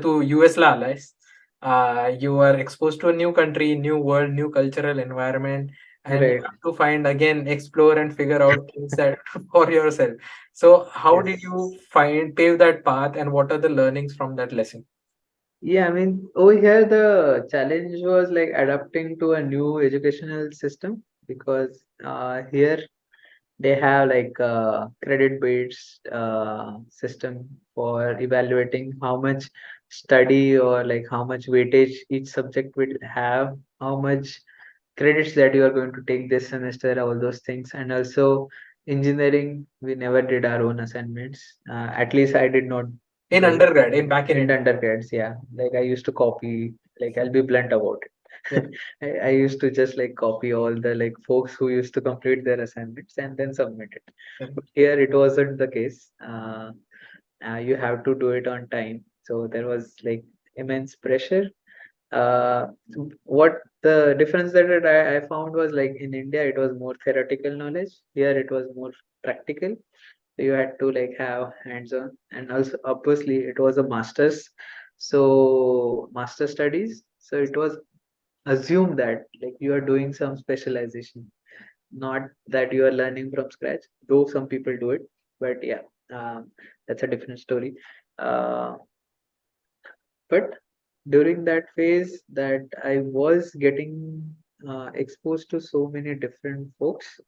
तू US La आलायस. You are exposed to a new country, new world, new cultural environment, and you Right. have to find again, explore and figure out things that for yourself. So how Yes. did you pave that path, and what are the learnings from that lesson? Yeah, I mean, over here the challenge was like adapting to a new educational system because here they have like a credit-based system for evaluating how much study or like how much weightage each subject will have, how much credits that you are going to take this semester, all those things. And also engineering, we never did our own assignments. At least I did not In do it undergrad, in back in in India. undergrads. Yeah, like I used to copy, like I'll be blunt about Yeah. it. I used to just like copy all the like folks who used to complete their assignments and then submit it. Yeah. But here it wasn't the case. You have to do it on time. So there was like immense pressure. uh, what the difference that I found was like in India it was more theoretical knowledge. Here it was more practical. So you had to like have hands-on, and also obviously it was a master's, so master studies. So it was assumed that like you are doing some specialization, not that you are learning from scratch. Though some people do it, but yeah, that's a different story. Uh, but during that phase that I was getting exposed to so many different folks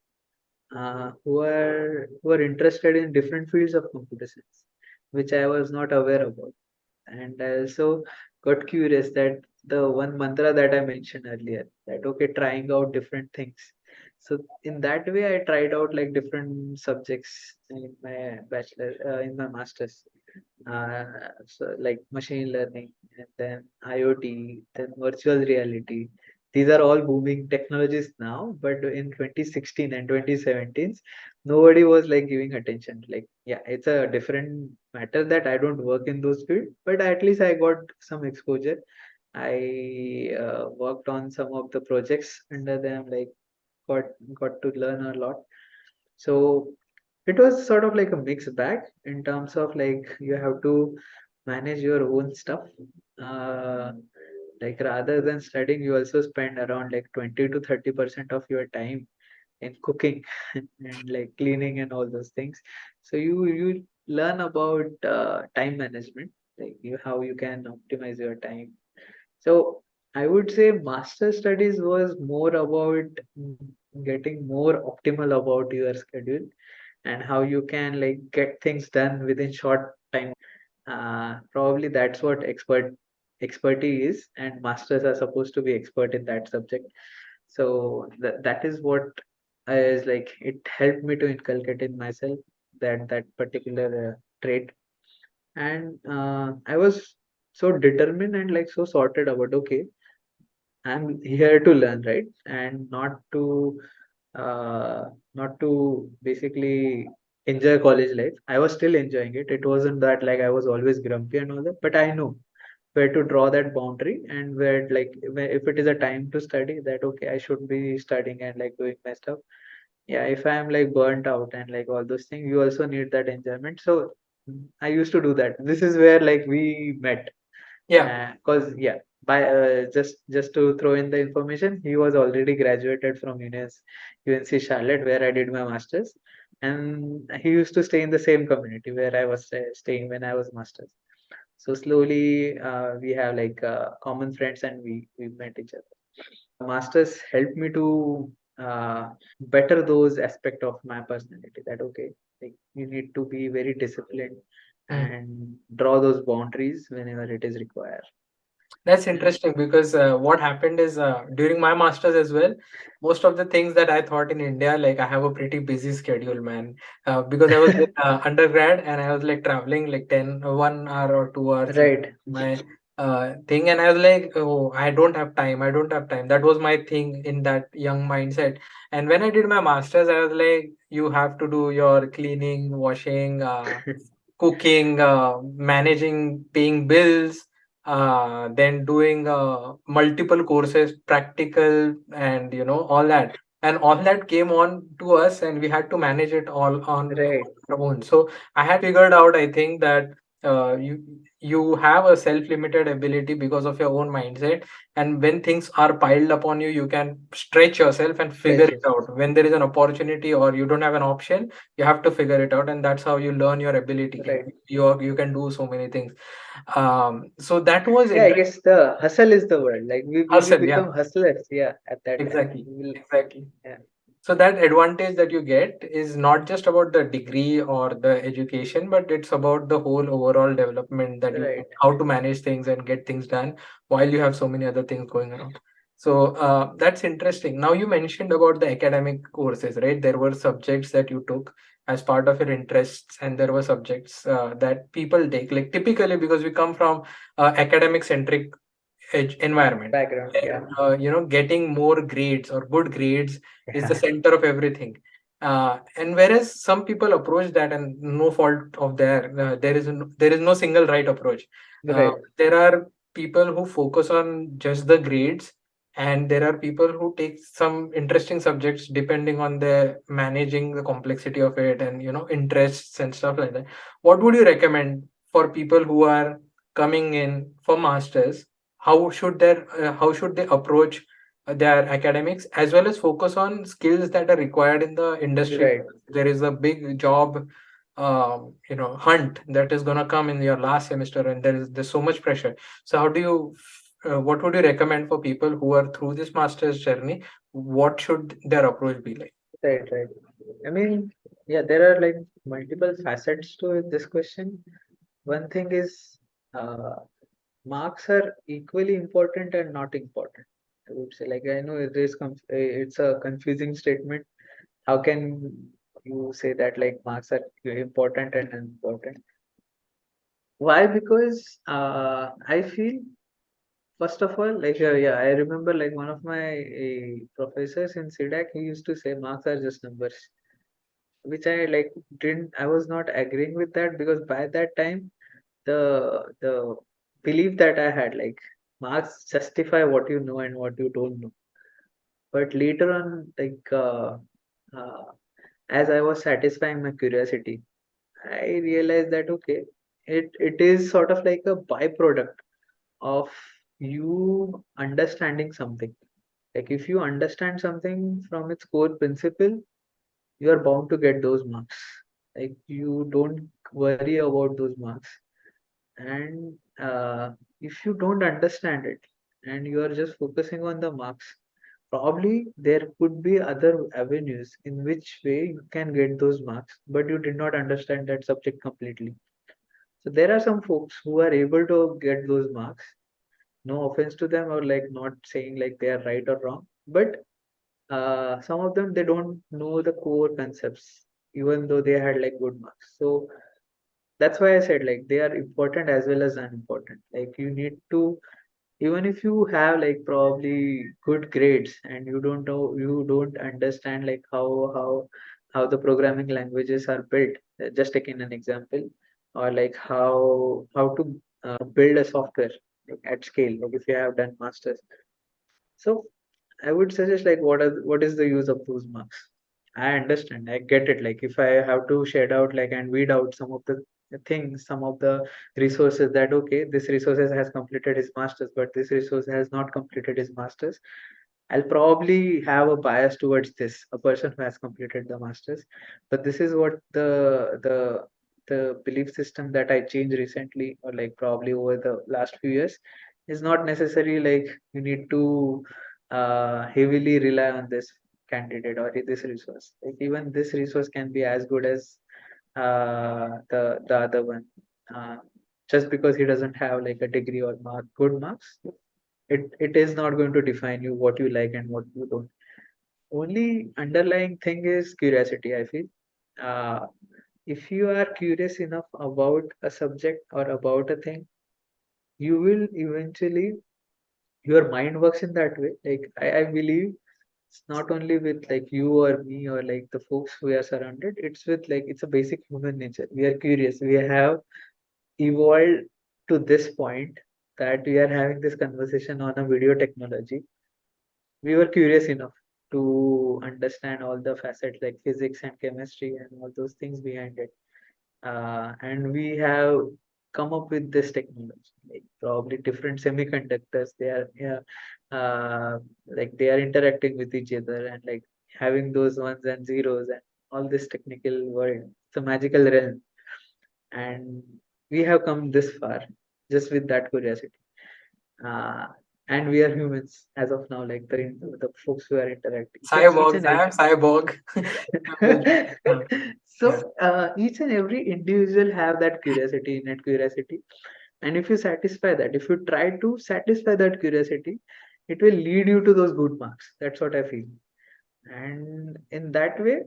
who are interested in different fields of computer science, which I was not aware about. And I also got curious that the one mantra that I mentioned earlier, that okay, trying out different things. So in that way, I tried out like different subjects in my bachelor, in my masters. Uh, so like machine learning, and then IoT, then virtual reality. These are all booming technologies now, but in 2016 and 2017, nobody was like giving attention. Like, yeah, it's a different matter that I don't work in those fields, but at least I got some exposure. I worked on some of the projects under them, like got got to learn a lot. So it was sort of like a mixed bag in terms of like you have to manage your own stuff. Uh, like rather than studying, you also spend around like 20 to 30% of your time in cooking and like cleaning and all those things. So you learn about time management, like you how you can optimize your time. So I would say master studies was more about getting more optimal about your schedule and how you can like get things done within short time. Probably that's what expertise is, and masters are supposed to be expert in that subject. So that is what is like it helped me to inculcate in myself that particular trait. And I was so determined and like so sorted about okay, I'm here to learn, right? And uh, not to basically enjoy college life. I was still enjoying it. It wasn't that like I was always grumpy and all that, but I know where to draw that boundary and where like if it is a time to study, that okay, I should be studying and like doing my stuff. Yeah, if I'm like burnt out and like all those things, you also need that enjoyment. So I used to do that. This is where like we met. Yeah. Cause yeah, by just to throw in the information, he was already graduated from UNC Charlotte, where I did my masters, and he used to stay in the same community where I was staying when I was masters. So slowly, we have like common friends, and we met each other. Masters helped me to better those aspect of my personality. That okay, like you need to be very disciplined and draw those boundaries whenever it is required. That's interesting because what happened is during my masters as well, most of the things that I thought in India, like I have a pretty busy schedule, man. Because I was in undergrad and I was like traveling like 1 hour or 2 hours to Right. my thing, and I was like, oh, I don't have time. I don't have time. That was my thing in that young mindset. And when I did my masters, I was like, you have to do your cleaning, washing, cooking, managing, paying bills, then doing multiple courses, practical, and all that. And all that came on to us, and we had to manage it all on Right. our own. So I had figured out, I think, that you have a self-limited ability because of your own mindset, and when things are piled upon you, you can stretch yourself and figure it Precious. out. When there is an opportunity or you don't have an option, you have to figure it out, and that's how you learn your ability. Right. You can do so many things. So that was Yeah, I interesting. guess the hustle is the word. Like we will Hustle, yeah, become hustlers. Yeah, at that time. exactly, We will. exactly. Yeah. So that advantage that you get is not just about the degree or the education, but it's about the whole overall development, that you Right. how to manage things and get things done while you have so many other things going around. So that's interesting. Now you mentioned about the academic courses, right? There were subjects that you took as part of your interests, and there were subjects that people take, like typically because we come from academic centric environment, Background. where Yeah. getting more grades or good grades is the Yeah. center of everything. And whereas some people approach that, and no fault of there is no single right approach. Right. There are people who focus on just the grades, and there are people who take some interesting subjects depending on their managing the complexity of it, and interests and stuff like that. What would you recommend for people who are coming in for masters? How should they approach their academics, as well as focus on skills that are required in the industry? Right. There is a big job hunt that is going to come in your last semester, and there's so much pressure. So how do you what would you recommend for people who are through this master's journey? What should their approach be like? Right. Right. I mean, yeah, there are like multiple facets to this question. One thing is, uh, marks are equally important and not important. I would say, like, I know it's a confusing statement. How can you say that like marks are important and unimportant? Why? Because I feel, first of all, like, yeah, I remember like one of my professors in CDAC, he used to say marks are just numbers, which I like didn't. I was not agreeing with that, because by that time the belief that I had, like, marks justify what you know and what you don't know. But later on, like, uh, as I was satisfying my curiosity, I realized that okay, it is sort of like a byproduct of you understanding something. Like if you understand something from its core principle, you are bound to get those marks. Like you don't worry about those marks. And if you don't understand it and you are just focusing on the marks, probably there could be other avenues in which way you can get those marks, but you did not understand that subject completely. So there are some folks who are able to get those marks. No offense to them, or like not saying like they are right or wrong, but some of them, they don't know the core concepts, even though they had like good marks. So that's why I said like they are important as well as unimportant. Like you need to, even if you have like probably good grades and you don't know, you don't understand like how the programming languages are built, just taking an example, or like how to build a software like, at scale, like if you have done masters. So I would suggest like what is the use of those marks? I understand, I get it. Like if I have to shed out like and weed out some of the things, some of the resources, that okay, this resources has completed his masters, but this resource has not completed his masters. I'll probably have a bias towards this, a person who has completed the masters. But this is what the belief system that I changed recently, or like probably over the last few years, is not necessary like you need to heavily rely on this candidate or this resource. Like even this resource can be as good as the other one. Uh, just because he doesn't have like a degree or good marks, it is not going to define you what you like and what you don't. Only underlying thing is curiosity, I feel. Uh, if you are curious enough about a subject or about a thing, you will eventually, your mind works in that way. Like I believe it's not only with like you or me or like the folks who are surrounded, it's with like it's a basic human nature. We are curious. We have evolved to this point that we are having this conversation on a video technology. We were curious enough to understand all the facets like physics and chemistry and all those things behind it. And we have come up with this technology, like probably different semiconductors. They are, yeah, like they are interacting with each other and like having those ones and zeros and all this technical world. It's a magical realm, and we have come this far just with that curiosity. Uh, and we are humans as of now, like the folks who are interacting. So each Cyborgs, and I every am cyborg. Yeah. so each and every individual have that curiosity, innate curiosity, and if you satisfy that, if you try to satisfy that curiosity, it will lead you to those good marks. That's what I feel. And in that way,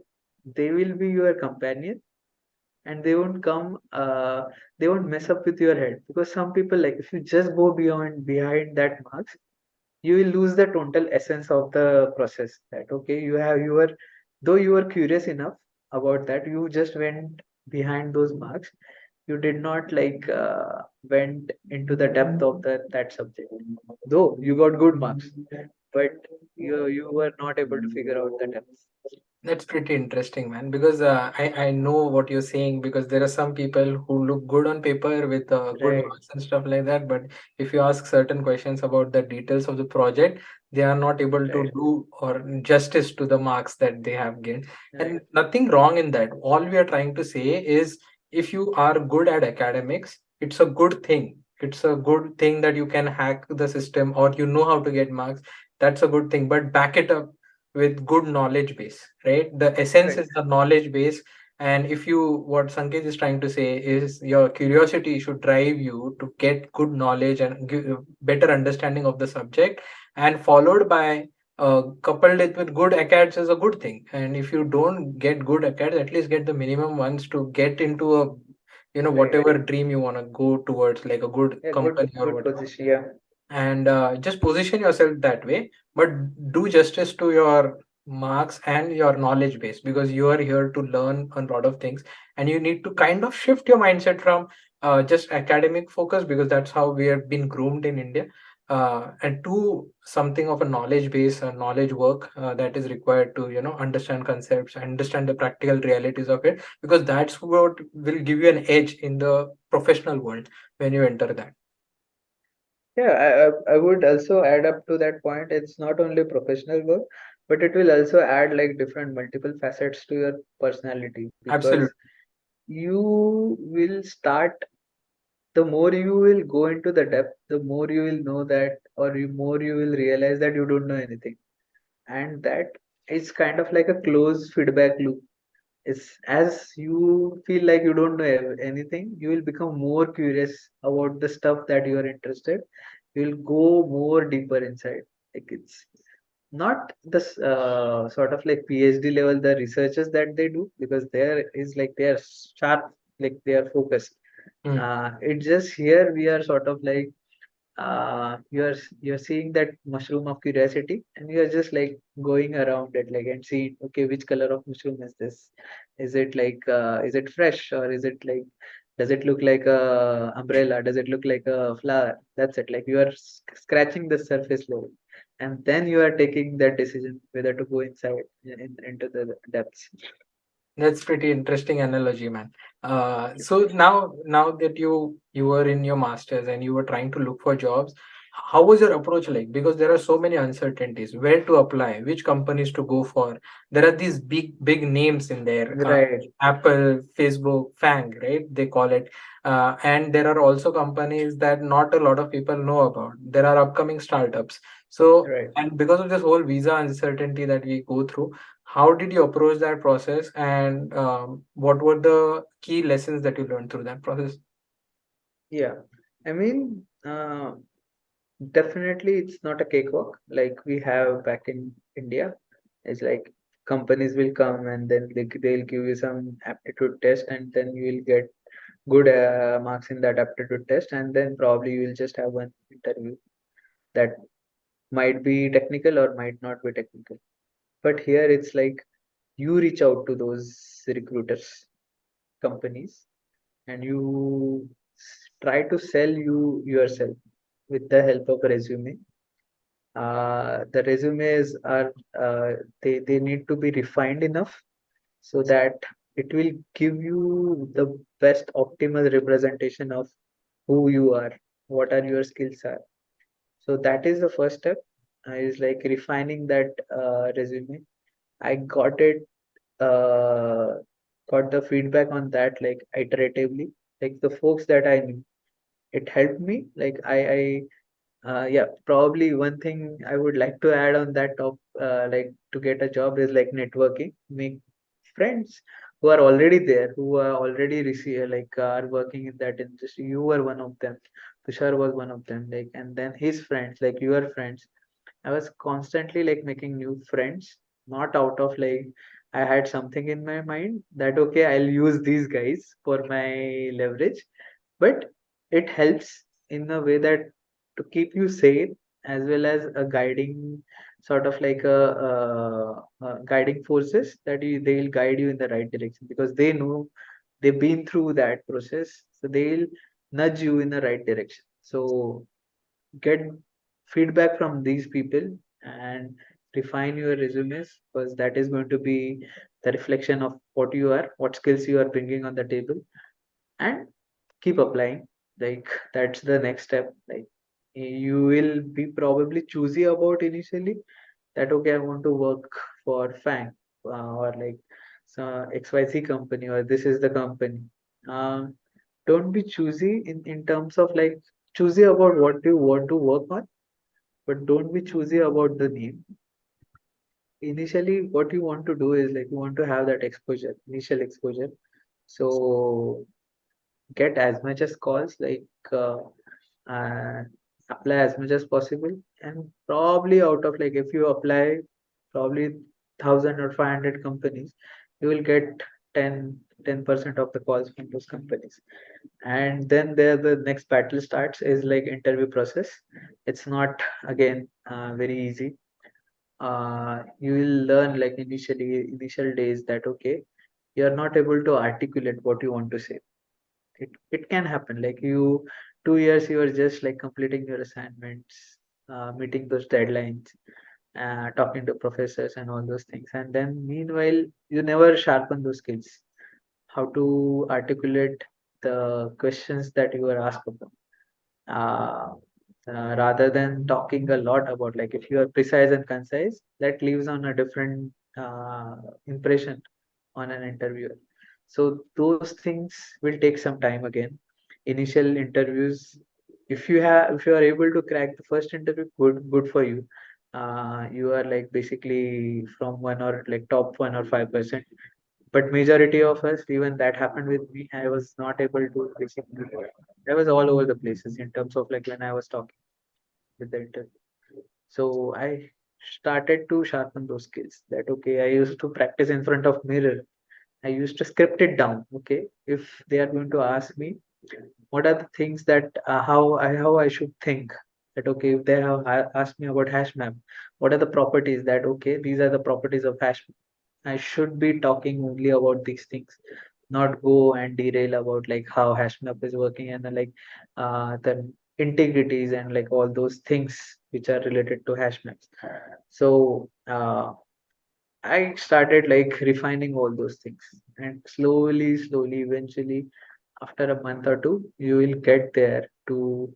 they will be your companion, and they won't mess up with your head, because some people, like, if you just go beyond behind that marks, you will lose the total essence of the process. That okay, you were, though you were curious enough about that, you just went behind those marks. You did not like went into the depth of that subject, though you got good marks, but you were not able to figure out the depth. That's pretty interesting, man. Because I know what you're saying. Because there are some people who look good on paper with good Right, marks and stuff like that. But if you ask certain questions about the details of the project, they are not able to right, do or justice to the marks that they have gained. right, And nothing wrong in that. All we are trying to say is, if you are good at academics, it's a good thing. It's a good thing that you can hack the system or you know how to get marks. That's a good thing. But back it up with good knowledge base, right? The essence right, is the knowledge base. And if you, what Sanket is trying to say is, your curiosity should drive you to get good knowledge and give better understanding of the subject, and followed by coupled it with good acads is a good thing. And if you don't get good acads, at least get the minimum ones to get into a, right. whatever dream you want to go towards, like a good Yeah, company or good whatever. position. Yeah, And just position yourself that way, but do justice to your marks and your knowledge base, because you are here to learn a lot of things. And you need to kind of shift your mindset from just academic focus, because that's how we have been groomed in India, and to something of a knowledge base, a knowledge work that is required to understand concepts, understand the practical realities of it, because that's what will give you an edge in the professional world when you enter that. yeah. I would also add up to that point. It's not only professional work, but it will also add like different multiple facets to your personality, because Absolutely. you will start. The more you will go into the depth, the more you will know that, or more you will realize that you don't know anything, and that is kind of like a closed feedback loop. It's as you feel like you don't know anything, you will become more curious about the stuff that you are interested. You will go more deeper inside. Like it's not this sort of like PhD level, the researchers that they do, because there is like they are sharp, like they are focused. Hmm. It's just here we are sort of like you're seeing that mushroom of curiosity, and you're just like going around it, like, and seeing, okay, which color of mushroom is this? Is it like is it fresh, or is it like, does it look like a umbrella, does it look like a flower? That's it, like you are scratching the surface level, and then you are taking that decision whether to go inside into the depths. That's pretty interesting analogy, man. So now that you were in your masters and you were trying to look for jobs, how was your approach like? Because there are so many uncertainties. Where to apply? Which companies to go for? There are these big names in there. Right, Apple, Facebook, Fang, right? They call it. And there are also companies that not a lot of people know about. There are upcoming startups. So, right. and because of this whole visa uncertainty that we go through, how did you approach that process, and what were the key lessons that you learned through that process? Yeah, I mean, definitely, it's not a cakewalk like we have back in India. It's like companies will come, and then they'll give you some aptitude test, and then you will get good marks in that aptitude test, and then probably you will just have one interview that might be technical or might not be technical. But here it's like you reach out to those recruiters, companies, and you try to sell yourself with the help of a resume. The resumes are they need to be refined enough so that it will give you the best optimal representation of who you are, what are your skills are. So that is the first step. Is like refining that resume. I got it, uh, got the feedback on that like iteratively. Like the folks that I knew, it helped me. Like yeah, probably one thing I would like to add on that top, like to get a job is like networking, make friends who are already there, who are already are working in that industry. You were one of them. Tushar was one of them. Like, and then his friends, like your friends. I was constantly like making new friends, not out of like I had something in my mind that okay, I'll use these guys for my leverage, but it helps in a way that to keep you safe as well as a guiding sort of like guiding forces that they'll guide you in the right direction because they know they've been through that process, so they'll nudge you in the right direction. So get feedback from these people and refine your resumes because that is going to be the reflection of what you are, what skills you are bringing on the table, and keep applying. Like that's the next step. Like you will be probably choosy about initially that okay, I want to work for Fang or like XYZ company or this is the company. Um, don't be choosy in terms of like choosy about what you want to work on, but don't be choosy about the name. Initially, what you want to do is like you want to have that exposure, initial exposure. So get as much as calls, like uh, apply as much as possible, and probably out of like if you apply probably 1,000 or 500 companies, you will get 10% of the calls from those companies. And then there the next battle starts is like interview process. It's not again very easy. You will learn like initial days that okay, you're not able to articulate what you want to say. It can happen like you 2 years you are just like completing your assignments, meeting those deadlines, talking to professors and all those things, and then meanwhile you never sharpen those skills, how to articulate the questions that you are asked of them, uh, rather than talking a lot about like if you are precise and concise, that leaves on a different impression on an interviewer. So those things will take some time again. Initial interviews, if you are able to crack the first interview, good for you. You are like basically from one or like top 1 or 5%. But majority of us, even that happened with me, I was not able to basically. I was all over the places in terms of like when I was talking with the interview. So I started to sharpen those skills. That okay, I used to practice in front of mirror. I used to script it down. Okay, if they are going to ask me, what are the things that how I should think. That okay, if they have asked me about hash map, what are the properties that okay, these are the properties of hash map. I should be talking only about these things, not go and derail about like how hash map is working and then like the integrities and like all those things which are related to hash maps. So I started like refining all those things, and slowly, eventually, after a month or two, you will get there to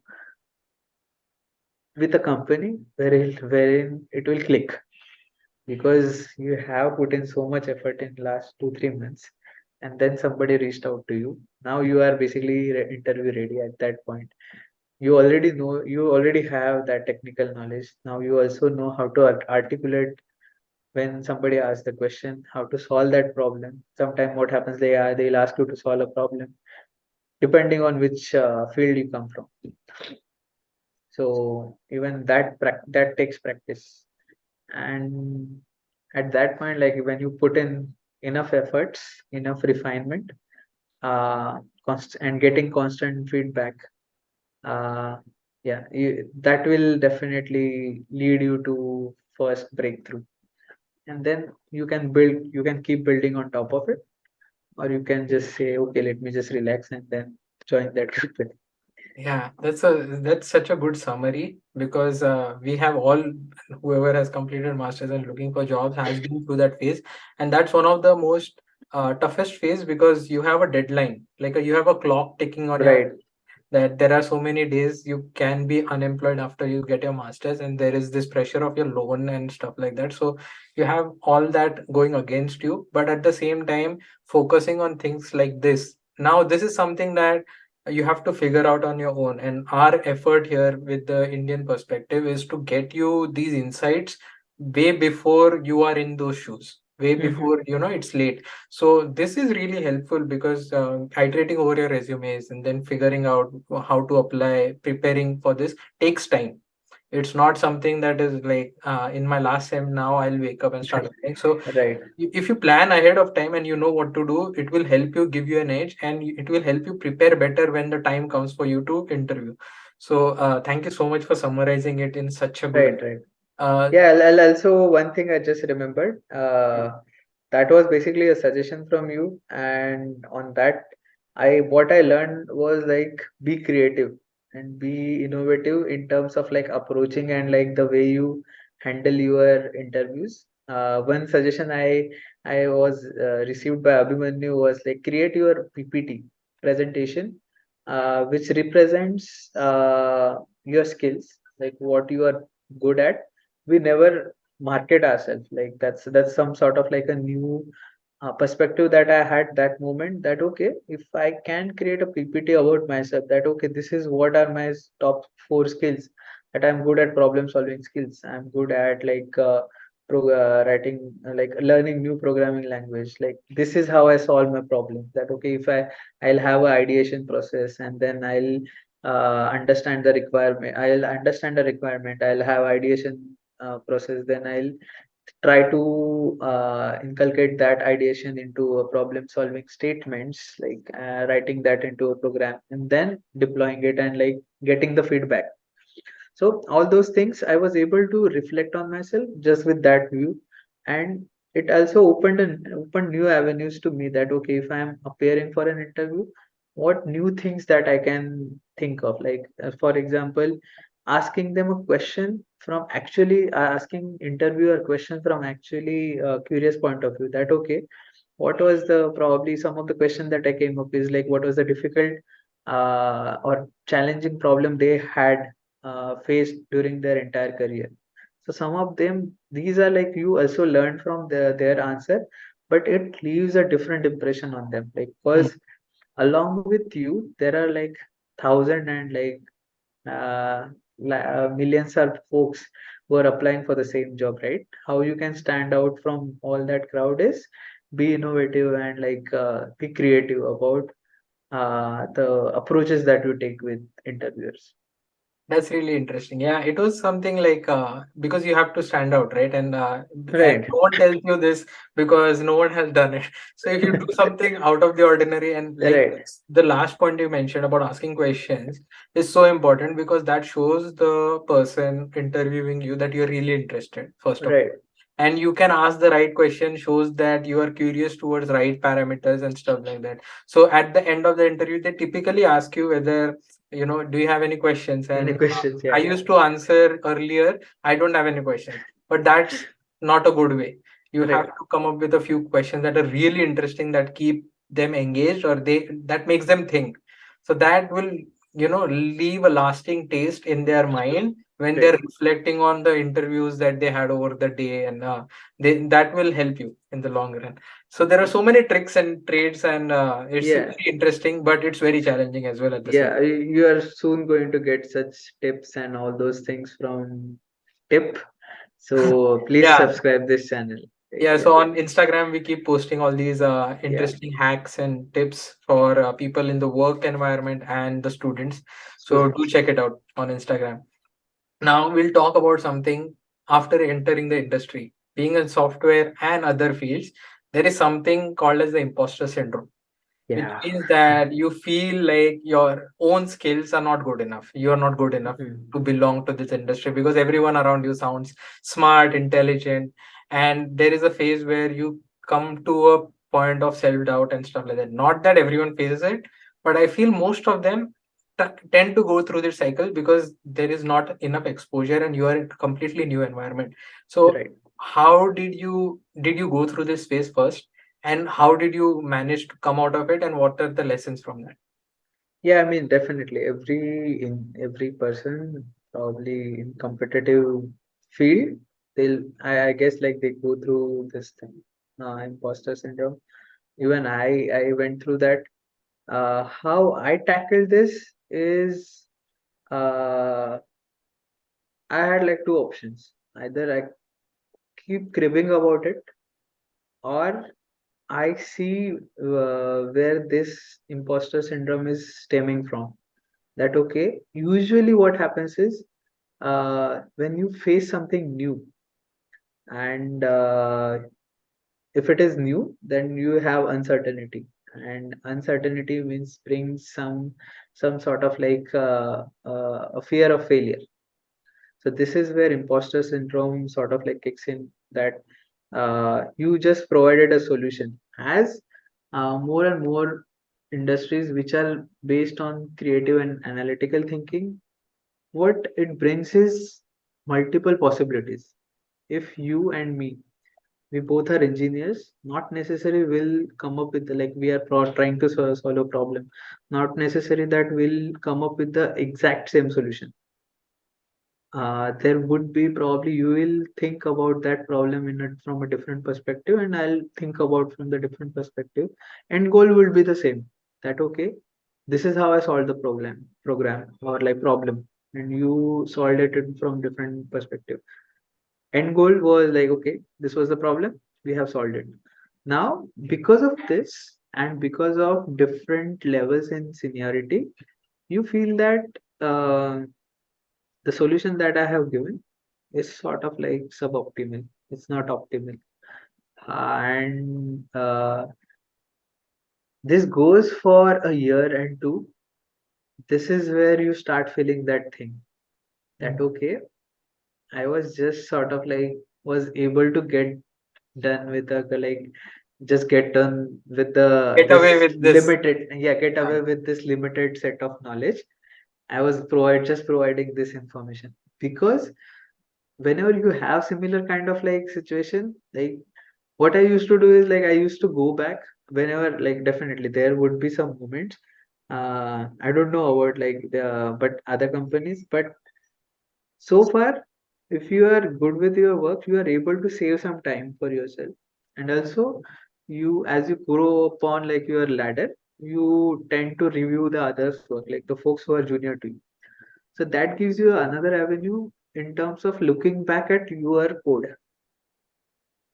with a company wherein it will click because you have put in so much effort in last 2 3 months, and then somebody reached out to you. Now you are basically interview ready at that point. You already know, you already have that technical knowledge. Now you also know how to articulate when somebody asks the question, how to solve that problem. Sometimes what happens, they'll ask you to solve a problem depending on which field you come from. So even that takes practice. And at that point, like when you put in enough efforts, enough refinement, and getting constant feedback, uh, yeah, that will definitely lead you to first breakthrough. And then you can keep building on top of it, or you can just say, okay, let me just relax and then join that company. Yeah, that's such a good summary because we have all, whoever has completed masters and looking for jobs has been through that phase, and that's one of the most toughest phase because you have a deadline, like you have a clock ticking on your, Right. that there are so many days you can be unemployed after you get your masters, and there is this pressure of your loan and stuff like that. So you have all that going against you, but at the same time focusing on things like this. Now this is something that you have to figure out on your own, and our effort here with the Indian perspective is to get you these insights way before you are in those shoes, way Mhm. before it's late. So this is really helpful because iterating over your resumes and then figuring out how to apply, preparing for this takes time. It's not something that is like in my last sem now I'll wake up and start applying. So Right. if you plan ahead of time and you know what to do, it will help you, give you an edge, and it will help you prepare better when the time comes for you to interview. So thank you so much for summarizing it in such a good way. Right, right. Uh, Yeah, I'll also one thing I just remembered. That was basically a suggestion from you, and on that, I what I learned was like be creative and be innovative in terms of like approaching and like the way you handle your interviews. One suggestion I was received by Abhimanyu was like create your PPT presentation, which represents your skills, like what you are good at. We never market ourselves, like that's some sort of like a new perspective that I had that moment, that okay, if I can create a PPT about myself, that okay, this is what are my top four skills, that I'm good at problem solving skills, I'm good at like writing, like learning new programming language, like this is how I solve my problem. That okay, if I'll have a ideation process, and then I'll understand the requirement, I'll have ideation process, then I'll try to inculcate that ideation into a problem solving statements, like writing that into a program and then deploying it and like getting the feedback. So all those things I was able to reflect on myself just with that view, and it also opened new avenues to me, that okay, if I am appearing for an interview, what new things that I can think of, like for example, asking them a question from actually asking interviewer question from actually a curious point of view, that okay, what was the probably some of the question that I came up is like what was the difficult or challenging problem they had faced during their entire career. So some of them, these are like you also learn from their answer, but it leaves a different impression on them. Like mm, because along with you, there are like thousand and like uh, millions of folks who are applying for the same job, right? How you can stand out from all that crowd is be innovative and like be creative about the approaches that you take with interviewers. That's really interesting. Yeah, it was something like because you have to stand out, right? And Right, no one tells you this because no one has done it. So if you do something out of the ordinary, and like right, the last point you mentioned about asking questions is so important, because that shows the person interviewing you that you're really interested, first of all. right, And you can ask the right question, shows that you are curious towards right parameters and stuff like that. So at the end of the interview, they typically ask you whether do you have any questions? any And questions? I Yeah, used to answer earlier, I don't have any questions. But that's not a good way. You have right, to come up with a few questions that are really interesting, that keep them engaged, or that makes them think. So that will leave a lasting taste in their mind when they're right. reflecting on the interviews that they had over the day, and that will help you in the long run. So there are so many tricks and trades, and it's Yeah, very interesting, but it's very challenging as well at the same. yeah, you are soon going to get such tips and all those things from Tip. So please Yeah, subscribe this channel. Like, yeah. yeah, So on Instagram, we keep posting all these yeah, interesting hacks and tips for people in the work environment and the students. So do students. check it out on Instagram. Now we'll talk about something after entering the industry. Being in software and other fields, there is something called as the imposter syndrome, which Yeah. means that you feel like your own skills are not good enough. You are not good enough Mhm. to belong to this industry because everyone around you sounds smart, intelligent, and there is a phase where you come to a point of self doubt and stuff like that. Not that everyone faces it, but I feel most of them tend to go through this cycle because there is not enough exposure and you are in a completely new environment. So, Right. how did you go through this phase first? And how did you manage to come out of it, and what are the lessons from that? Yeah, I mean, definitely every person probably in competitive field, I guess like they go through this thing, imposter syndrome. Even I went through that. How I tackled this is, uh, I had like two options. Either I keep cribbing about it, or I see where this imposter syndrome is stemming from. That okay, usually what happens is, when you face something new, and if it is new, then you have uncertainty, and uncertainty means brings some sort of like a fear of failure. So this is where imposter syndrome sort of like kicks in, that you just provided a solution. As more and more industries which are based on creative and analytical thinking, what it brings is multiple possibilities. If you and me, we both are engineers, not necessarily will come up with the, like we are trying to solve a problem, not necessary that will come up with the exact same solution. There would be probably, you will think about that problem from a different perspective, and I'll think about from the different perspective. End goal will be the same. That okay, this is how I solved the program or like problem, and you solved it from different perspective. End goal was like okay, this was the problem, we have solved it. Now because of this and because of different levels in seniority, you feel that the solution that I have given is sort of like suboptimal. It's not optimal. And this goes for a year and two. This is where you start feeling that thing, that Mm. okay, I was just sort of like was able to get done with the like just get done with the Get away this with this. limited, yeah, get Yeah. away with this limited set of knowledge. I was providing this information because whenever you have similar kind of like situation, like what I used to do is like I used to go back whenever, like definitely there would be some moments. I don't know about like the but other companies, but so far, if you are good with your work, you are able to save some time for yourself. And also, you as you grow upon like your ladder, you tend to review the others' work, like the folks who are junior to you. So that gives you another avenue in terms of looking back at your code.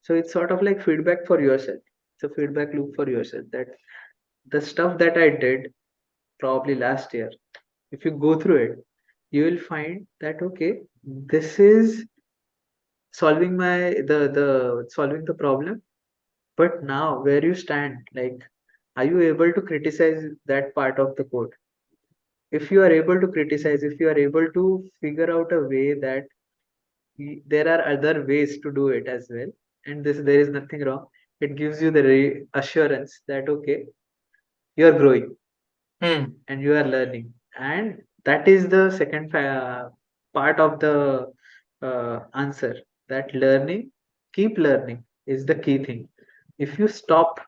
So it's sort of like feedback for yourself. It's a feedback loop for yourself, that the stuff that I did probably last year, if you go through it, you will find that okay, this is solving solving the problem. But now where you stand, like, are you able to criticize that part of the code? If you are able to criticize, if you are able to figure out a way that there are other ways to do it as well, and this there is nothing wrong, it gives you the assurance that okay, you are growing Hmm. and you are learning. And that is the second part of the answer, that learning, keep learning is the key thing. If you stop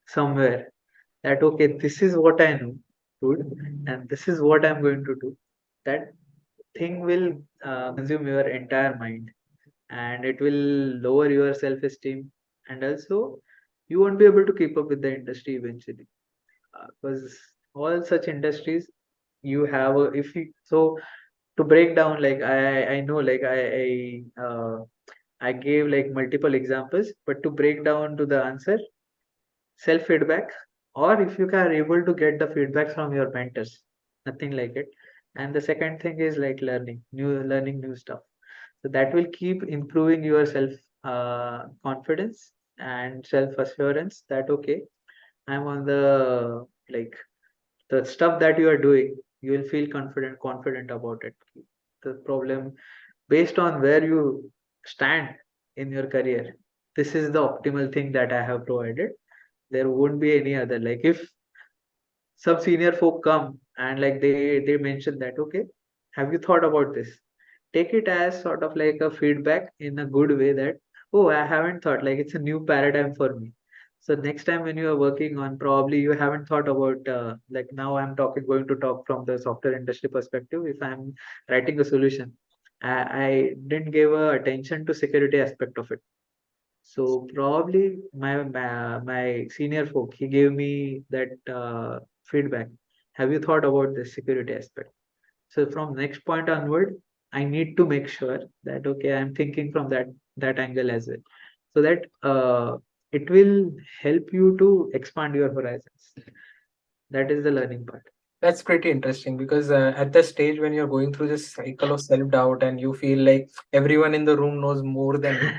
somewhere, that okay, this is what I know, good, and this is what I'm going to do, that thing will consume your entire mind, and it will lower your self esteem, and also you won't be able to keep up with the industry eventually, because all such industries, you have a, if you so to break down, like I know like I gave like multiple examples, but to break down to the answer, self feedback, or if you are able to get the feedback from your mentors, nothing like it. And the second thing is like learning new stuff, so that will keep improving your self confidence and self assurance, that okay, I'm on the stuff that you are doing, you will feel confident about it. The problem, based on where you stand in your career, this is the optimal thing that I have provided. There won't be any other, like if some senior folk come and like they mention that okay, have you thought about this, take it as sort of like a feedback in a good way, that oh, I haven't thought, like it's a new paradigm for me. So next time when you are working on, probably you haven't thought about, like now I'm going to talk from the software industry perspective. If I'm writing a solution, I didn't give attention to security aspect of it. So probably my senior folk, he gave me that feedback. Have you thought about the security aspect? So from next point onward, I need to make sure that okay, I'm thinking from that angle as well, so that it will help you to expand your horizons. That is the learning part. That's pretty interesting because at the stage when you're going through this cycle of self-doubt and you feel like everyone in the room knows more than you,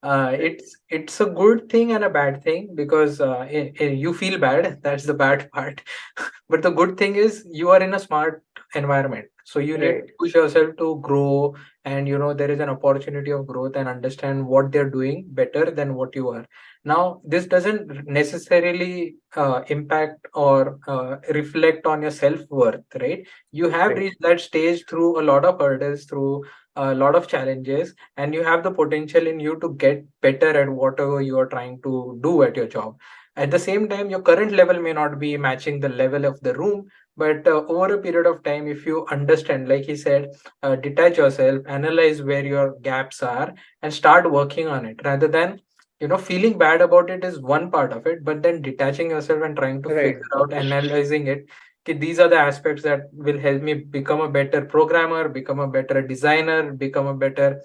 Right, it's a good thing and a bad thing because you feel bad. That's the bad part. But the good thing is you are in a smart environment, so you need to right, push yourself to grow, and there is an opportunity of growth and understand what they're doing better than what you are. Now, this doesn't necessarily impact or reflect on your self-worth, right? You have right, reached that stage through a lot of hurdles, through a lot of challenges, and you have the potential in you to get better at whatever you are trying to do at your job. At the same time, your current level may not be matching the level of the room, but over a period of time, if you understand, like he said, detach yourself, analyze where your gaps are, and start working on it rather than feeling bad about it is one part of it, but then detaching yourself and trying to right, figure out, analyzing it. Okay, these are the aspects that will help me become a better programmer, become a better designer, become a better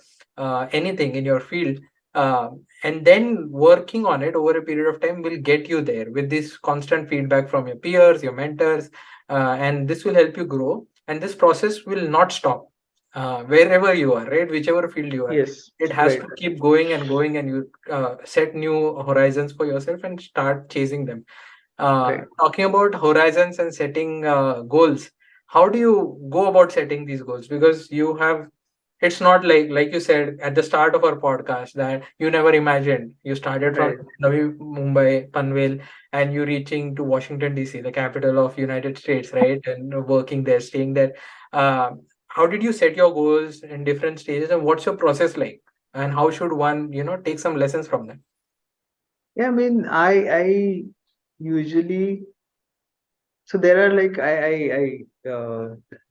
anything in your field. And then working on it over a period of time will get you there with this constant feedback from your peers, your mentors, and this will help you grow. And this process will not stop wherever you are, right? Whichever field you are, yes, it has right, to keep going and going, and you set new horizons for yourself and start chasing them. right. Talking about horizons and setting goals, how do you go about setting these goals? Because it's not like you said at the start of our podcast that you never imagined. You started from Right. Navi Mumbai, Panvel, and you reaching to Washington D.C., the capital of United States, right? And working there, staying there. Uh, how did you set your goals in different stages, and what's your process like? And how should one, take some lessons from them? Yeah, I mean, I usually, so there are like I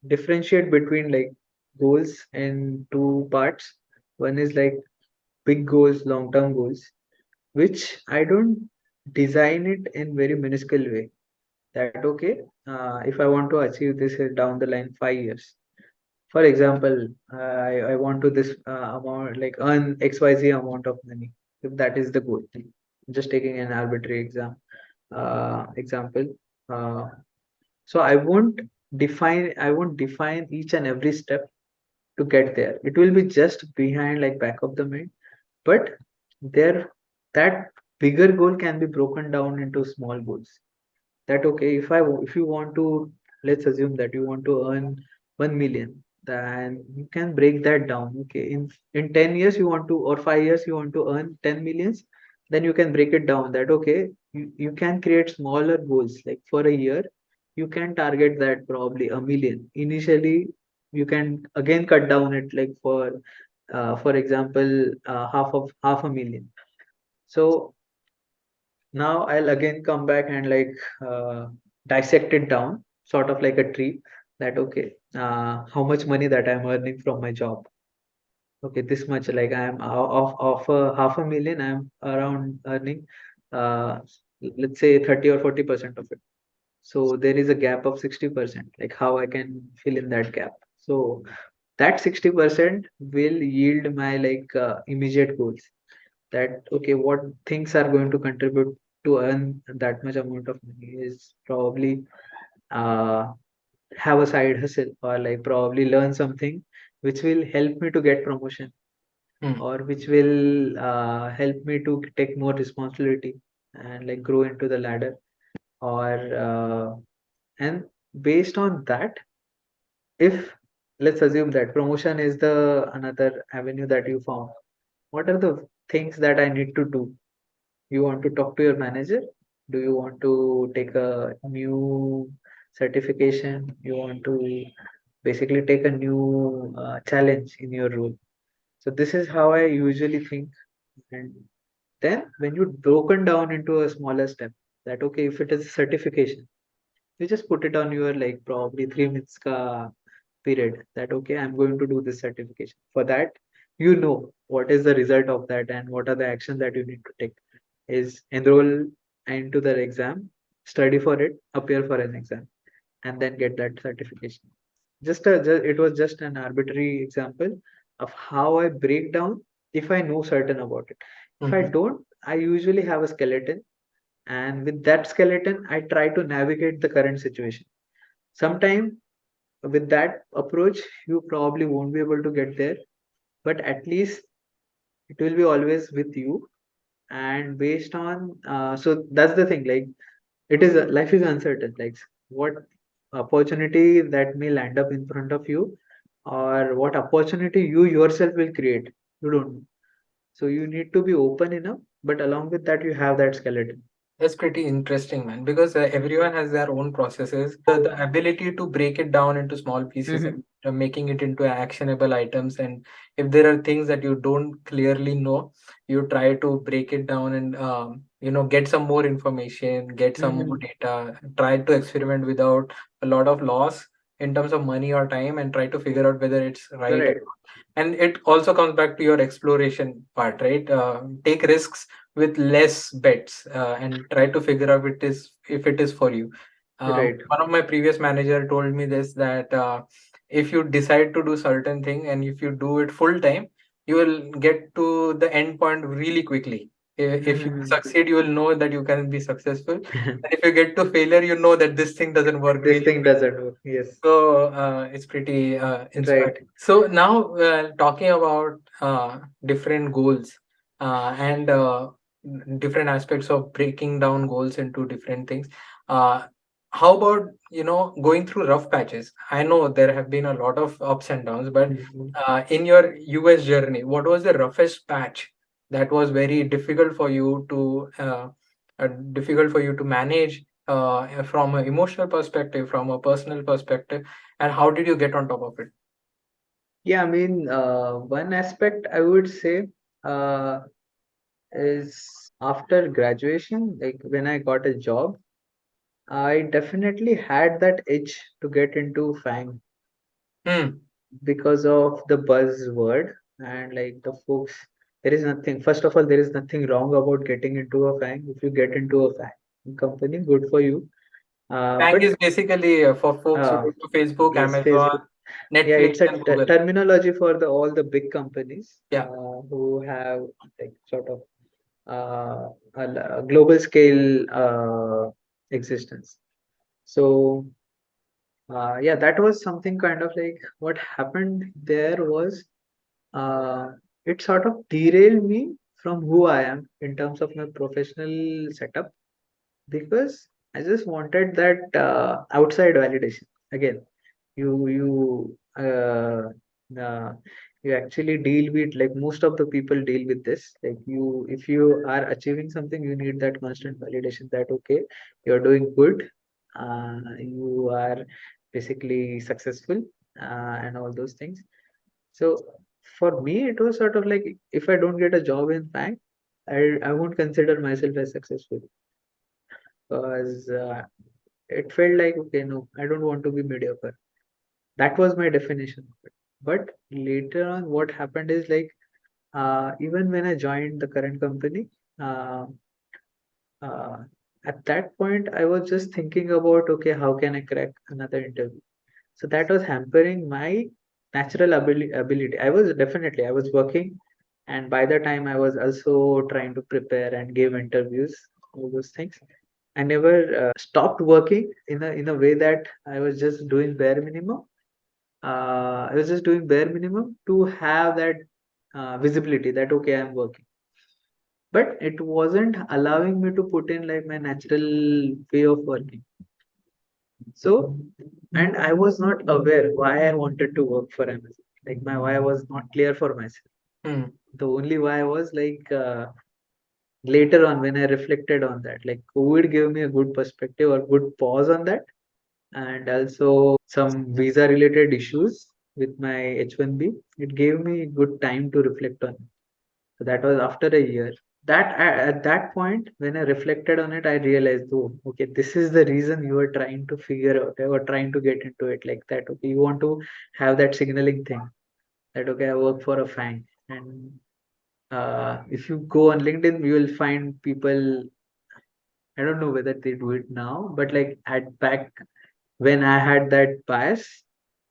differentiate between like goals in two parts. One is like big goals, long term goals, which I don't design it in very minuscule way. That okay, if I want to achieve this down the line 5 years, for example, I want to this amount, like earn XYZ amount of money, if that is the goal. Just taking an arbitrary example. Uh, so I won't define each and every step to get there. It will be just behind, like back of the mind. But there, that bigger goal can be broken down into small goals. That okay, if you want to, let's assume that you want to earn 1 million, then you can break that down. Okay, in 10 years you want to, or 5 years you want to earn 10 millions, then you can break it down. That okay, you can create smaller goals. Like for a year you can target that probably a million initially. You can again cut down it, like for example, half a million. So now I'll again come back and like dissect it down, sort of like a tree. That okay, how much money that I'm earning from my job? Okay, this much. Like I'm of a half a million, I'm around earning, uh, let's say 30 or 40% of it. So there is a gap of 60%. Like how I can fill in that gap? So that 60% will yield my like immediate goals. That okay, what things are going to contribute to earn that much amount of money is probably uh, have a side hustle, or like probably learn something which will help me to get promotion, Hmm. or which will help me to take more responsibility and like grow into the ladder, or and based on that, if let's assume that promotion is the another avenue that you found, what are the things that I need to do? You want to talk to your manager? Do you want to take a new certification? You want to basically take a new challenge in your role. So this is how I usually think. And Then when you broken down into a smaller step, that okay, if it is certification, you just put it on your like probably 3 months ka period, that okay, I'm going to do this certification. For that, you know what is the result of that and what are the actions that you need to take. Is enroll into the exam, study for it, appear for an exam, and then get that certification. It was just an arbitrary example of how I break down if I know certain about it. If I Mhm. don't, I usually have a skeleton, and with that skeleton, I try to navigate the current situation. Sometimes with that approach, you probably won't be able to get there, but at least it will be always with you. And based on so that's the thing, like it is life is uncertain, like what opportunity that may land up in front of you, or what opportunity you yourself will create, you don't know. So you need to be open enough, but along with that you have that skeleton. That's pretty interesting, man, because everyone has their own processes. The ability to break it down into small pieces and Hmm. making it into actionable items. And if there are things that you don't clearly know, you try to break it down and, get some more information, get some more Hmm. data, try to experiment without a lot of loss in terms of money or time, and try to figure out whether it's right. Right. And it also comes back to your exploration part, right? Take risks with less bets, and try to figure out if it is for you. Right. One of my previous manager told me this, that if you decide to do certain thing and if you do it full time, you will get to the end point really quickly. If you Hmm. succeed, you will know that you can be successful, and if you get to failure, you know that this thing doesn't work This really thing quickly. doesn't work. Yes. So it's pretty inspiring. Right. So now, talking about different goals, and different aspects of breaking down goals into different things. Uh, how about, going through rough patches? I know there have been a lot of ups and downs, but Mhm. in your US journey, what was the roughest patch that was very difficult for you to manage, from an emotional perspective, from a personal perspective, and how did you get on top of it? Yeah, I mean, one aspect I would say uh, is after graduation, like when I got a job, I definitely had that itch to get into FANG Hmm. because of the buzzword and like the folks. There is nothing, first of all, there is nothing wrong about getting into a FANG. If you get into a FANG company, good for you. Thank But is basically for folks who uh, go to Facebook, yes, Amazon, Facebook. Yeah, Netflix, it's a and Google. terminology for the all the big companies Yeah. who have like sort of a global scale existence. So yeah, that was something kind of like what happened there was uh, it sort of derailed me from who I am in terms of my professional setup, because I just wanted that outside validation. Again, you you actually deal with, like most of the people deal with this. Like you, if you are achieving something, you need that constant validation that okay, you're doing good, you are basically successful, and all those things. So for me, it was sort of like if I don't get a job in bank, I won't consider myself as successful, because it felt like okay, no, I don't want to be mediocre. That was my definition of it. But later on, what happened is like even when I joined the current company, uh, uh, at that point, I was just thinking about okay, how can I crack another interview? So that was hampering my natural ability. I was working, and by the time I was also trying to prepare and give interviews, all those things. I never stopped working in a way that I was just doing bare minimum. I was just doing bare minimum to have that visibility that okay, I'm working, but it wasn't allowing me to put in like my natural way of working. So, and I was not aware why I wanted to work for Amazon. Like my why was not clear for myself. Hmm. The only why was like later on when I reflected on that, like COVID gave me a good perspective or good pause on that, and also some visa related issues with my H1B. It gave me good time to reflect on. So that was after a year. that at that point when I reflected on it, I realized, oh, okay, this is the reason you are trying to figure out or trying to get into it like that. Okay, you want to have that signaling thing that okay, I work for a FANG, and if you go on LinkedIn, you will find people. I don't know whether they do it now, but like at back when I had that bias,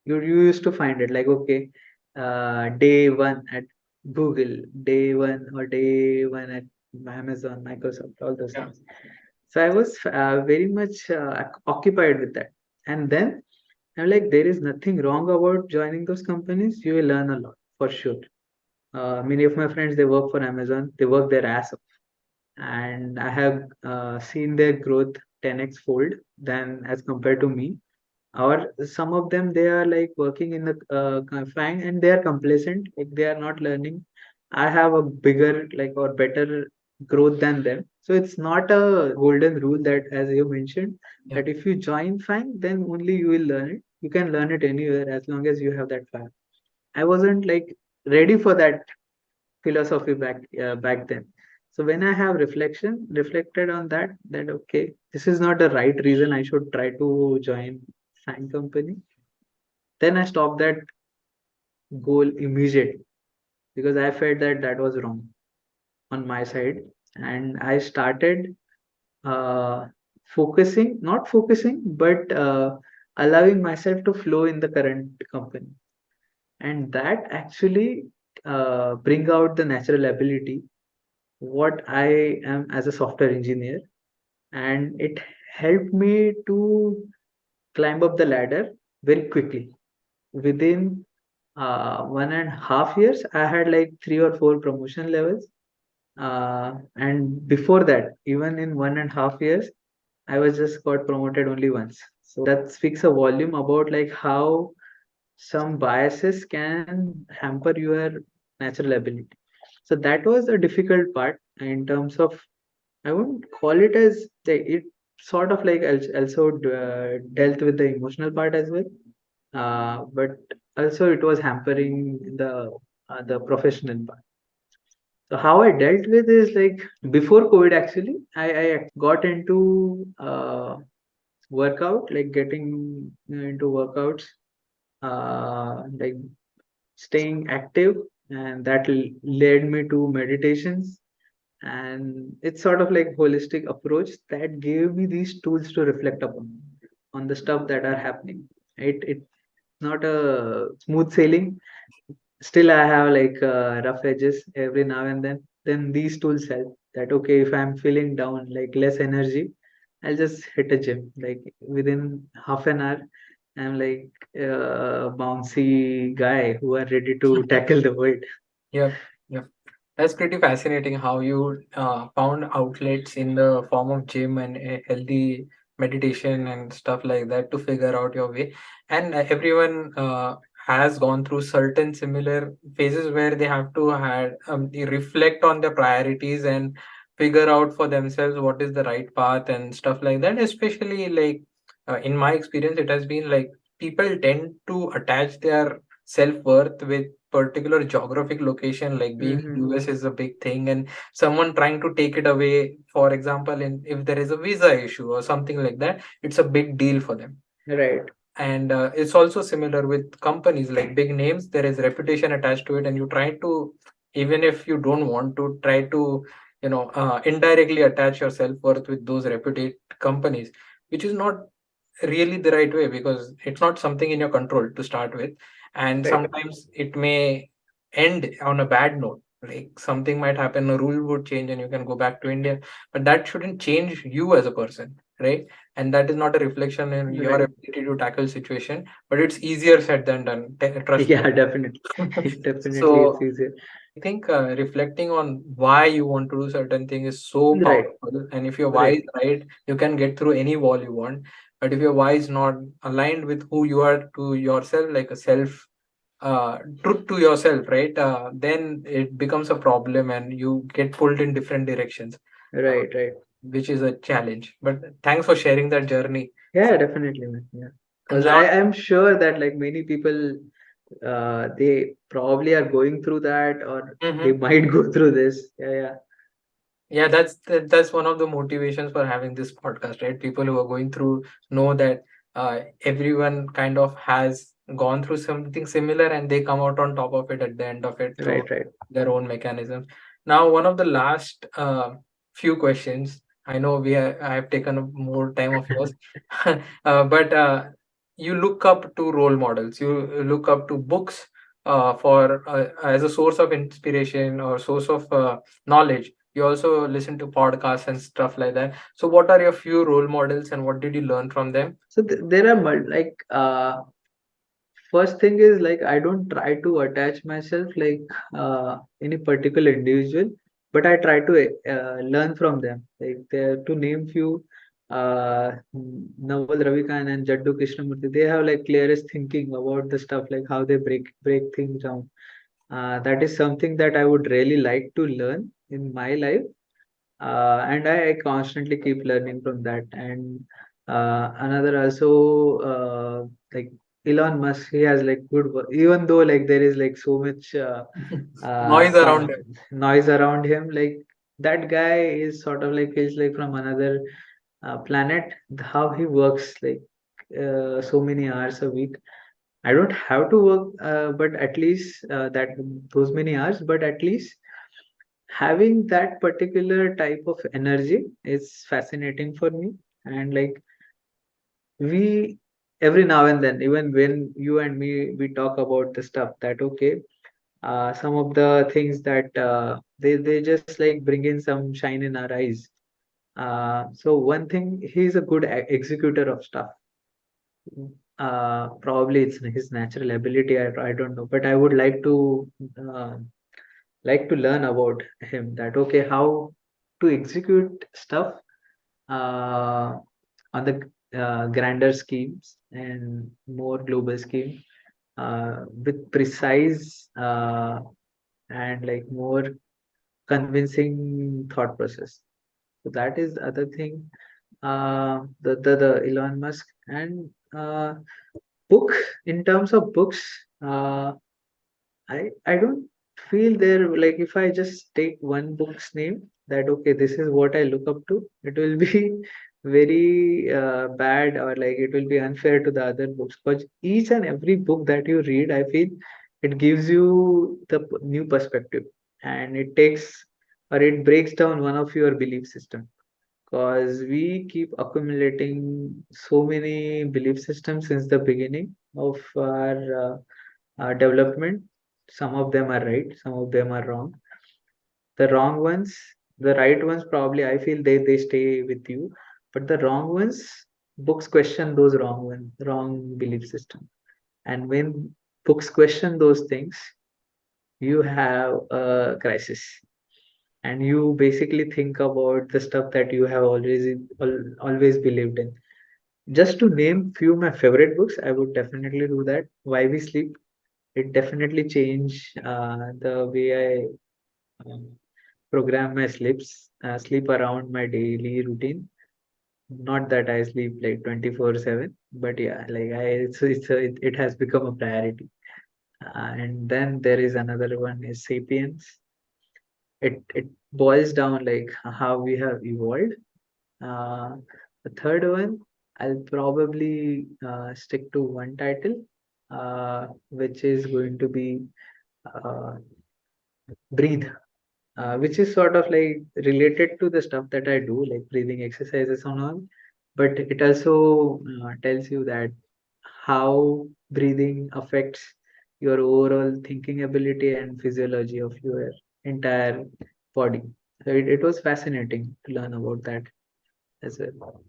you used to find it like okay, day one at Google, day one or day one at Amazon, Microsoft, all those Yeah. things. So I was very much occupied with that, and then I'm like, there is nothing wrong about joining those companies. You will learn a lot for sure. Many of my friends they work for Amazon, they work their ass off, and I have seen their growth 10x fold than as compared to me. Or some of them they are like working in the fine and they are complacent, like they are not learning. I have a bigger like or better growth than them. So it's not a golden rule that as you mentioned Yeah. that if you join fine then only you will learn it. You can learn it anywhere as long as you have that fire. I wasn't like ready for that philosophy back then. So when I have reflected on that, that okay, this is not the right reason I should try to join fine company. Then I stopped that goal immediately because I felt that that was wrong on my side, and I started uh, not focusing, but allowing myself to flow in the current company, and that actually bring out the natural ability what I am as a software engineer, and it helped me to climb up the ladder very quickly. Within 1.5 years, I had like 3 or 4 promotion levels. And before that, even in 1.5 years, I was just got promoted only once. So that speaks a volume about like how some biases can hamper your natural ability. So that was a difficult part in terms of I wouldn't call it as it sort of like also dealt with the emotional part as well, but also it was hampering the professional part. So how I dealt with is like before COVID actually, I got into workout, like getting into workouts, like staying active, and that led me to meditations, and it's sort of like holistic approach that gave me these tools to reflect upon on the stuff that are happening. It's not a smooth sailing. Still I have like rough edges every now and then these tools help that okay, if I'm feeling down like less energy, I'll just hit a gym like within half an hour. I'm like a bouncy guy who are ready to tackle the world. Yeah. Yeah. That's pretty fascinating how you found outlets in the form of gym and healthy meditation and stuff like that to figure out your way. And everyone has gone through certain similar phases where they have to they reflect on their priorities and figure out for themselves what is the right path and stuff like that. Especially like in my experience, it has been like people tend to attach their self-worth with particular geographic location, like being Hmm. US is a big thing, and someone trying to take it away, for example, in if there is a visa issue or something like that, it's a big deal for them. Right. And it's also similar with companies like big names. There is reputation attached to it, and you try to, even if you don't want to, try to indirectly attach your self-worth with those reputed companies, which is not really the right way because it's not something in your control to start with, and Right. sometimes it may end on a bad note, like something might happen, a rule would change and you can go back to India, but that shouldn't change you as a person, right? And that is not a reflection in your Right. ability to tackle situation, but it's easier said than done, trust me. Yeah, definitely. Definitely it's So easier. I think reflecting on why you want to do certain thing is so Right. powerful. And if your why Right. is right, you can get through any wall you want. But if your why is not aligned with who you are to yourself, like a self truth to yourself, right? Then it becomes a problem and you get pulled in different directions, uh, Right. Right. which is a challenge. But thanks for sharing that journey. Yeah, definitely, man. Yeah. Because Now, I am sure that like many people they probably are going through that or they mhm. might go through this. Yeah, yeah. Yeah, that's one of the motivations for having this podcast, right? People who are going through know that everyone kind of has gone through something similar, and they come out on top of it at the end of it through Right, right. their own mechanisms. Now, one of the last few questions. I know I have taken up more time of yours, but you look up to role models. You look up to books for as a source of inspiration or source of knowledge. You also listen to podcasts and stuff like that. So what are your few role models and what did you learn from them? So there are like first thing is like I don't try to attach myself like any particular individual, but I try to learn from them. Like there to name few, Naval Ravikant and Jaddu Krishnamurti, they have like clearest thinking about the stuff, like how they break things down. That is something that I would really like to learn in my life, and I constantly keep learning from that. And another also, like Elon Musk, he has like good work, even though like there is like so much Noise around them. noise around him. Like that guy is sort of like feels like from another planet. How he works like so many hours a week. I don't have to work, but at least that those many hours, but at least having that particular type of energy is fascinating for me. And like we every now and then, even when you and me we talk about the stuff that okay, some of the things that they just like bring in some shine in our eyes. So one thing, he's a good executor of stuff. Probably it's his natural ability. I don't know, but I would uh, like to learn about him, that okay, how to execute stuff uh, on the grander schemes and more global scheme, with precise and like more convincing thought process. So that is the other thing. The Elon Musk and book, in terms of books. I don't feel there, like if I just take one book's name that okay, this is what I look up to, it will be very bad, or like it will be unfair to the other books, because each and every book that you read, I feel it gives you the new perspective, and it takes or it breaks down one of your belief system, because we keep accumulating so many belief systems since the beginning of our development. Some of them are right, some of them are wrong. The wrong ones, the right ones, probably I feel they stay with you, but the wrong ones, books question those wrong belief system. And when books question those things, you have a crisis, and you basically think about the stuff that you have always believed in. Just to name few my favorite books, I would definitely do that. Why We Sleep. It definitely changed the way I program my sleep around my daily routine. Not that I sleep like 24/7, but yeah, like it has become a priority. And then there is another one is Sapiens. It boils down like how we have evolved. Uh, the third one, I'll probably stick to one title, which is going to be uh, Breathe, which is sort of like related to the stuff that I do, like breathing exercises and all. But it also tells you that how breathing affects your overall thinking ability and physiology of your entire body. So it was fascinating to learn about that as well.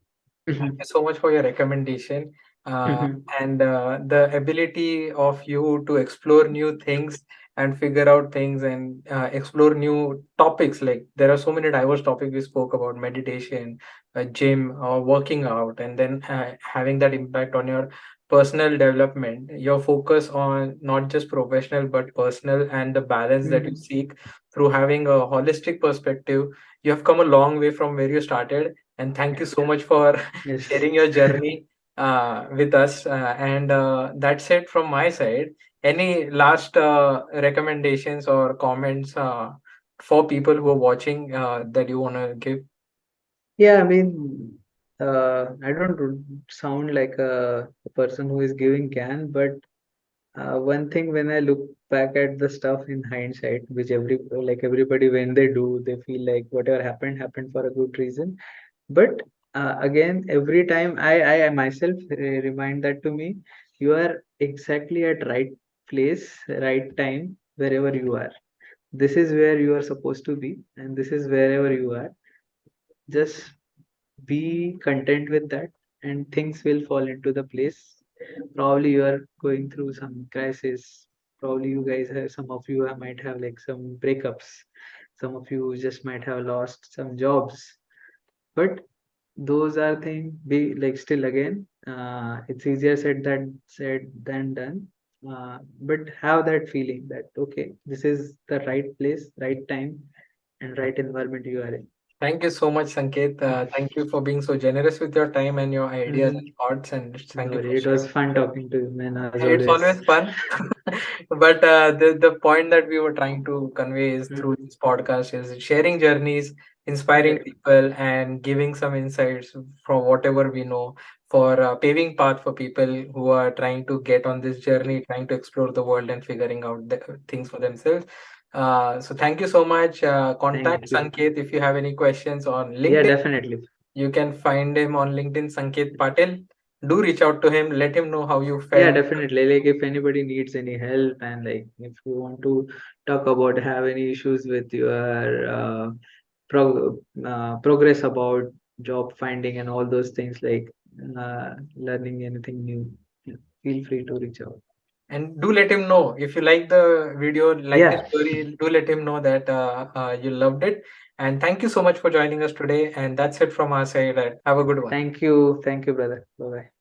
Thank Mhm. you so much for your recommendation. Uh, Mhm. and the ability of you to explore new things and figure out things and explore new topics. Like there are so many diverse topics we spoke about: meditation, gym, or working out, and then having that impact on your personal development. Your focus on not just professional but personal, and the balance that you Mhm. seek through having a holistic perspective. You have come a long way from where you started, and thank you so much for Yes. sharing your journey with us. And that's it from my side. Any last recommendations or comments, for people who are watching that you want to give? Yeah, I mean, I don't sound like a person who is giving can, but one thing when I look back at the stuff in hindsight, which everybody when they do, they feel like whatever happened happened for a good reason. But again, every time I myself remind that to me, you are exactly at right place, right time, wherever you are. This is where you are supposed to be, and this is wherever you are. Just be content with that, and things will fall into the place. Probably you are going through some crisis. Probably you guys have, some of you might have like some breakups. Some of you just might have lost some jobs. But those are things be like still again. It's easier said than done. But have that feeling that okay, this is the right place, right time, and right environment you are in. Thank you so much, Sanket. Thank you for being so generous with your time and your ideas and Mm-hmm. thoughts, and thank No, you for it was sharing. fun talking to you, man, as It's always. always fun, but the point that we were trying to convey is through Mm, this podcast is sharing journeys, inspiring correct. people, and giving some insights from whatever we know for paving path for people who are trying to get on this journey, trying to explore the world and figuring out things for themselves. So thank you so much. Contact Thank you. Sanket if you have any questions on Yeah, LinkedIn. definitely. You can find him on LinkedIn, Sanket Patil. Do reach out to him. Let him know how you Yeah, felt. definitely. Like if anybody needs any help, and like if you want to talk about have any issues with your progress about job finding and all those things, like learning anything new, yeah, feel free to reach out. And do let him know if you like the video, like the Yeah. story. Do let him know that you loved it. And thank you so much for joining us today. And that's it from our side. Have a good one. Thank you. Thank you, brother. Bye bye.